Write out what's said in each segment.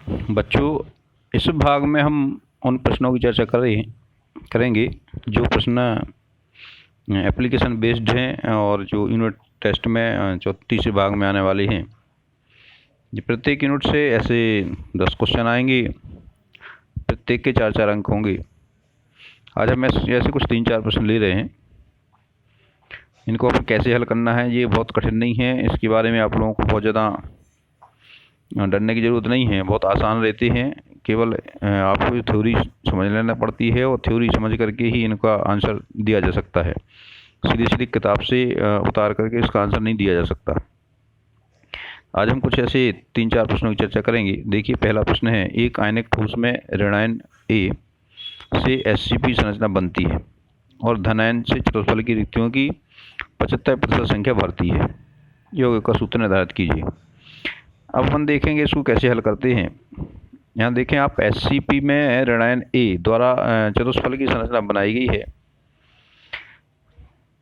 बच्चों, इस भाग में हम उन प्रश्नों की चर्चा करेंगे जो प्रश्न एप्लीकेशन बेस्ड हैं और जो यूनिट टेस्ट में तीसरे भाग में आने वाले हैं। ये प्रत्येक यूनिट से ऐसे 10 क्वेश्चन आएंगे, प्रत्येक के 4-4 अंक होंगे। आज हम ऐसे कुछ 3-4 प्रश्न ले रहे हैं। इनको अब कैसे हल करना है ये बहुत कठिन नहीं है, इसके बारे में आप लोगों को बहुत ज़्यादा डरने की ज़रूरत नहीं है, बहुत आसान रहते हैं। केवल आपको थ्योरी समझ लेना पड़ती है और थ्योरी समझ करके ही इनका आंसर दिया जा सकता है। सीधी सीधी किताब से उतार करके इसका आंसर नहीं दिया जा सकता। आज हम कुछ ऐसे 3-4 प्रश्नों की चर्चा करेंगे। देखिए, पहला प्रश्न है, एक आयनिक ठोस में ऋणायन ए से SCP संरचना बनती है और धनायन से चतुष्फलक की रिक्तियों की 75% संख्या भरती है। योग का सूत्र निर्धारित कीजिए। अब हम देखेंगे इसको कैसे हल करते हैं। यहाँ देखें आप, SCP में ऋणायन ए द्वारा चतुष्फलक की संरचना बनाई गई है।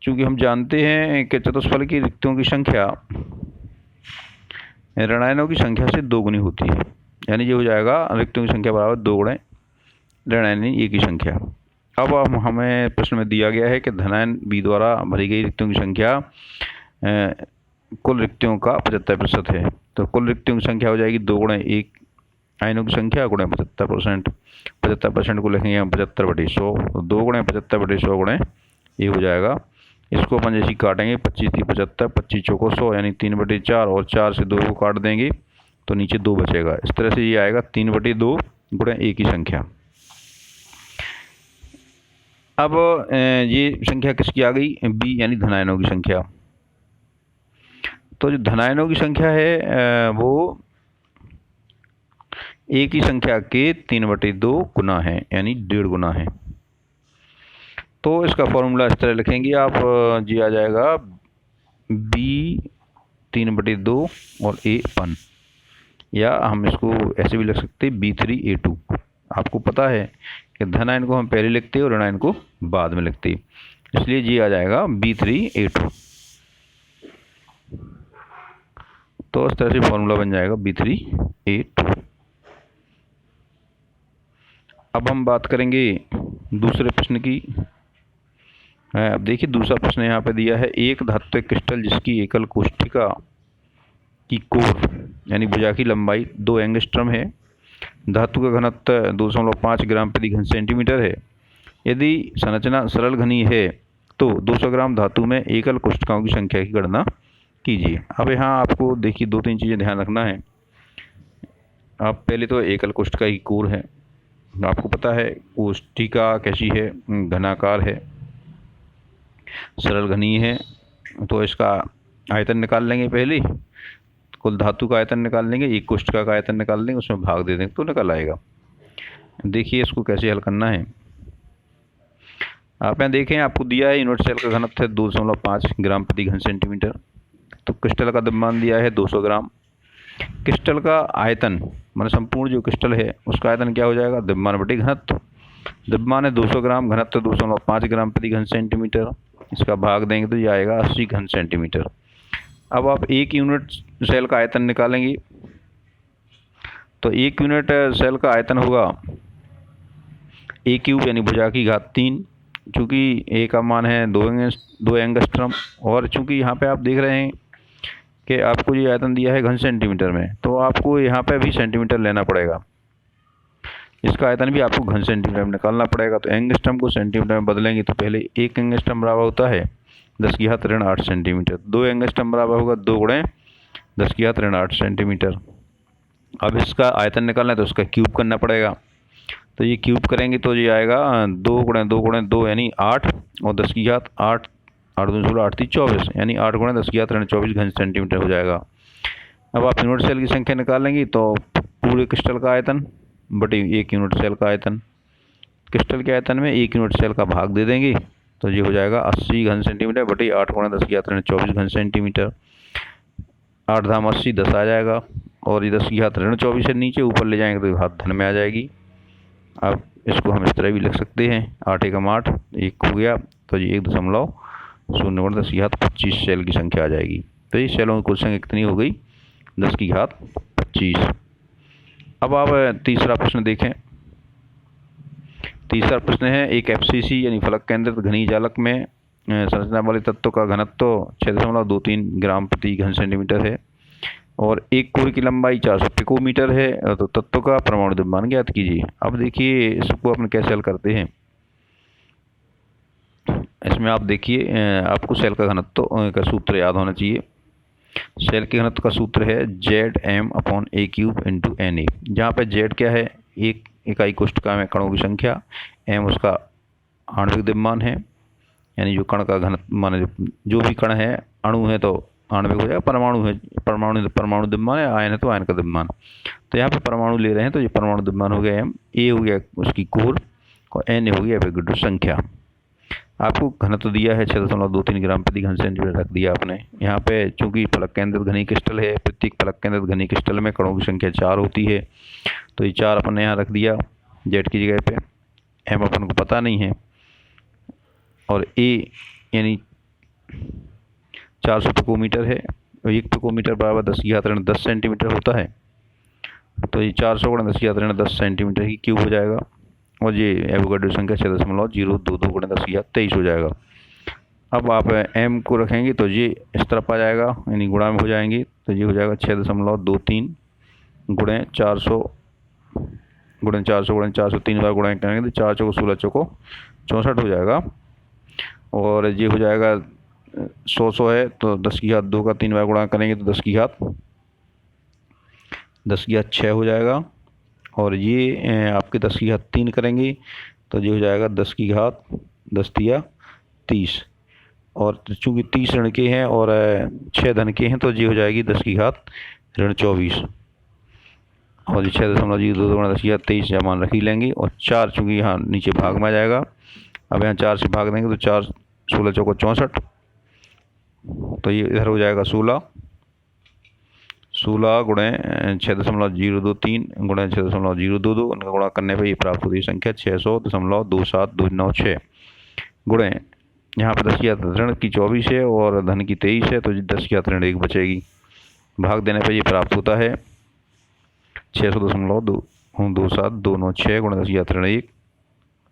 चूँकि हम जानते हैं कि चतुष्फलक की रिक्तियों की संख्या ऋणायनों की संख्या से 2 गुनी होती है, यानी ये हो जाएगा रिक्तियों की संख्या बराबर 2 गुणे ऋणायन ए की संख्या। अब हमें प्रश्न में दिया गया है कि धनायन बी द्वारा भरी गई रिक्तियों की संख्या कुल रिक्तियों का 75% है। तो कुल रिक्तियों की संख्या हो जाएगी 2 गुणे 1 आयनों की संख्या गुणे 75%। 75% को लिखेंगे हम 75/100, 2 गुणे 75/100 गुणे ये हो जाएगा। इसको अपन जैसे काटेंगे, 25 3 75, 25 चौको 100 यानी 3/4 और 4 से 2 को काट देंगे तो नीचे 2 बचेगा। इस तरह से ये आएगा 3/2 गुणे ए की संख्या। अब ये संख्या किसकी आ गई, बी यानी धनायनों की संख्या। तो जो धनायनों की संख्या है वो ए की संख्या के 3/2 गुना है, यानी 1.5 गुना है। तो इसका फॉर्मूला इस तरह लिखेंगे आप, जी आ जाएगा बी 3/2 और ए 1, या हम इसको ऐसे भी लिख सकते हैं B3A2। आपको पता है कि धनायन को हम पहले लिखते हैं और ऋणायन को बाद में लिखते हैं, इसलिए जी आ जाएगा B3A2। तो इस तरह से फॉर्मूला बन जाएगा B3A2। अब हम बात करेंगे दूसरे प्रश्न की। अब देखिए, दूसरा प्रश्न यहाँ पे दिया है, एक धात्विक क्रिस्टल जिसकी एकल कोष्ठिका की कोर यानी भुजा की लंबाई 2 एंगस्ट्रम है, धातु का घनत्व 2.5 ग्राम प्रति घन सेंटीमीटर है। यदि संरचना सरल घनी है तो 200 ग्राम धातु में एकल कोष्ठिकाओं की संख्या की गणना कीजिए। अब यहाँ आपको देखिए 2-3 चीज़ें ध्यान रखना है। आप पहले तो एकल कोष्ठिका की कोर है, आपको पता है कोष्ठिका कैसी है, घनाकार है, सरल घनी है। तो इसका आयतन निकाल लेंगे, पहले कुल धातु का आयतन निकाल लेंगे, एक कोष्ठिका का आयतन निकाल लेंगे, उसमें भाग दे देंगे तो निकल आएगा। देखिए इसको कैसे हल करना है। आप यहाँ देखें, आपको दिया है यूनिट सेल का घनत्व है 2.5 ग्राम प्रति घन सेंटीमीटर। तो क्रिस्टल का द्रव्यमान दिया है 200 ग्राम। क्रिस्टल का आयतन मतलब संपूर्ण जो क्रिस्टल है उसका आयतन क्या हो जाएगा, द्रव्यमान बटे घनत्व। द्रव्यमान है 200 ग्राम, घनत्व 2.5 ग्राम प्रति घन सेंटीमीटर। इसका भाग देंगे तो ये आएगा 80 घन सेंटीमीटर। अब आप एक यूनिट सेल का आयतन निकालेंगे तो एक यूनिट सेल का आयतन होगा A³ यानी भुजा की घात 3। चूँकि ए का मान है 2 एंगस्ट्रम, और चूँकि यहाँ पे आप देख रहे हैं कि आपको ये आयतन दिया है घन सेंटीमीटर में, तो आपको यहाँ पे भी सेंटीमीटर लेना पड़ेगा। इसका आयतन भी आपको घन सेंटीमीटर में निकालना पड़ेगा। तो एंगस्ट्रम को सेंटीमीटर में बदलेंगे तो पहले 1 एंगस्ट्रम बराबर होता है 10⁻8 सेंटीमीटर। 2 एंगस्ट्रम बराबर होगा 2 गुणे 10⁻8 सेंटीमीटर। अब इसका आयतन निकालना है तो उसका क्यूब करना पड़ेगा। तो ये क्यूब करेंगे तो ये आएगा 2 गुणे 2 गुणे 2 यानी 8 और 10⁸8 8 2 16 8 3 24 यानी 8 गुणे 10⁻24 घन सेंटीमीटर हो जाएगा। अब आप यूनिट सेल की संख्या निकालेंगे तो पूरे क्रिस्टल का आयतन बटे एक यूनिट सेल का आयतन, क्रिस्टल के आयतन में एक यूनिट सेल का भाग दे देंगे तो ये हो जाएगा 80 घन सेंटीमीटर बटे 8 गुणे 10⁻24 घन सेंटीमीटर। 8 धाम 80 10 आ जाएगा, और ये 10⁻24 से नीचे ऊपर ले जाएंगे तो घात धन में आ जाएगी। अब इसको हम इस तरह भी लिख सकते हैं, 8 एकम 8 1 हो गया तो ये 1.010⁻25 सेल की संख्या आ जाएगी। तो ये सेलों की कुल संख्या कितनी हो गई, 10⁻25। अब आप तीसरा प्रश्न देखें। तीसरा प्रश्न है, एक एफसीसी यानी फलक केंद्रित घनी जालक में संरचना वाले तत्व का घनत्व 6.23 ग्राम प्रति घन सेंटीमीटर है और एक कोर की लंबाई 400 पिकोमीटर है, तो तत्व का परमाणु द्रव्यमान ज्ञात कीजिए। अब देखिए इसको अपन कैसे हल करते हैं। इसमें आप देखिए आपको सेल का घनत्व का सूत्र याद होना चाहिए। सेल के घनत्व का सूत्र है Zm/a³ × Na, जहाँ पे Z क्या है, एक इकाई कोष्ठका में कणों की संख्या, m उसका आणविक द्रव्यमान है, यानी जो कण का घनत्व माने जो भी कण है, अणु है तो आणविक हो जाएगा, परमाणु है परमाणु द्रव्यमान है, आयन है तो आयन का द्रव्यमान। तो यहाँ पे परमाणु ले रहे हैं तो ये परमाणु द्रव्यमान हो गया m, a हो गया उसकी कोर और Na हो गया एवोगैड्रो संख्या। आपको घनत्व दिया है 6.23 ग्राम प्रति घन सेंटीमीटर रख दिया आपने। यहाँ पे चूंकि फलक केंद्रित घनी क्रिस्टल है, प्रत्येक फलक केंद्रित घनी क्रिस्टल में कणों की संख्या 4 होती है, तो ये 4 अपन ने यहाँ रख दिया जेड की जगह पे। एम अपन को पता नहीं है और ए यानी 400 पिकोमीटर है और 1 पिकोमीटर बराबर 10⁻10 सेंटीमीटर होता है, तो ये 400 × 10⁻10 सेंटीमीटर की क्यूब हो जाएगा और ये एवोगैड्रो संख्या 6.022 × 10⁻23 हो जाएगा। अब आप m को रखेंगे तो ये इस तरफ आ जाएगा, यानी गुणा में हो जाएंगे, तो ये हो जाएगा 6.23 × 400 × 400 3 बार गुणा करेंगे तो 4 चौको 16 चौको 64 हो जाएगा। और ये हो जाएगा 100 है तो 10⁻2 का 3 बार गुणा करेंगे तो 10⁻6 हो जाएगा। और ये आपके 10⁻3 करेंगे तो ये हो जाएगा 10⁻30। और चूँकि 30 ऋण के हैं और 6 धन के हैं तो ये हो जाएगी 10⁻24 और 6.02 × 10⁻23 या मान रख ही लेंगे। और 4 चूँकि यहाँ नीचे भाग में आ जाएगा, अब यहाँ 4 से भाग देंगे तो 4 16 चौको 64, तो ये इधर हो जाएगा 16 × 6.023 × 6.022, उनका गुणा करने पर ये प्राप्त होती है संख्या 600.27296 गुणे यहाँ पे 10 ऋण की 24 है और धन की 23 है, तो 10 1 बचेगी। भाग देने पर ये प्राप्त होता है 600.27296 × 10 1।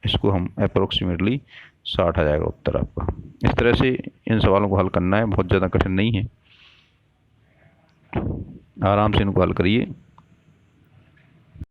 इसको हम अप्रोक्सीमेटली 60 आ जाएगा उत्तर आपका। इस तरह से इन सवालों को हल करना है, बहुत ज़्यादा कठिन नहीं है, आराम से इनको हल करिए।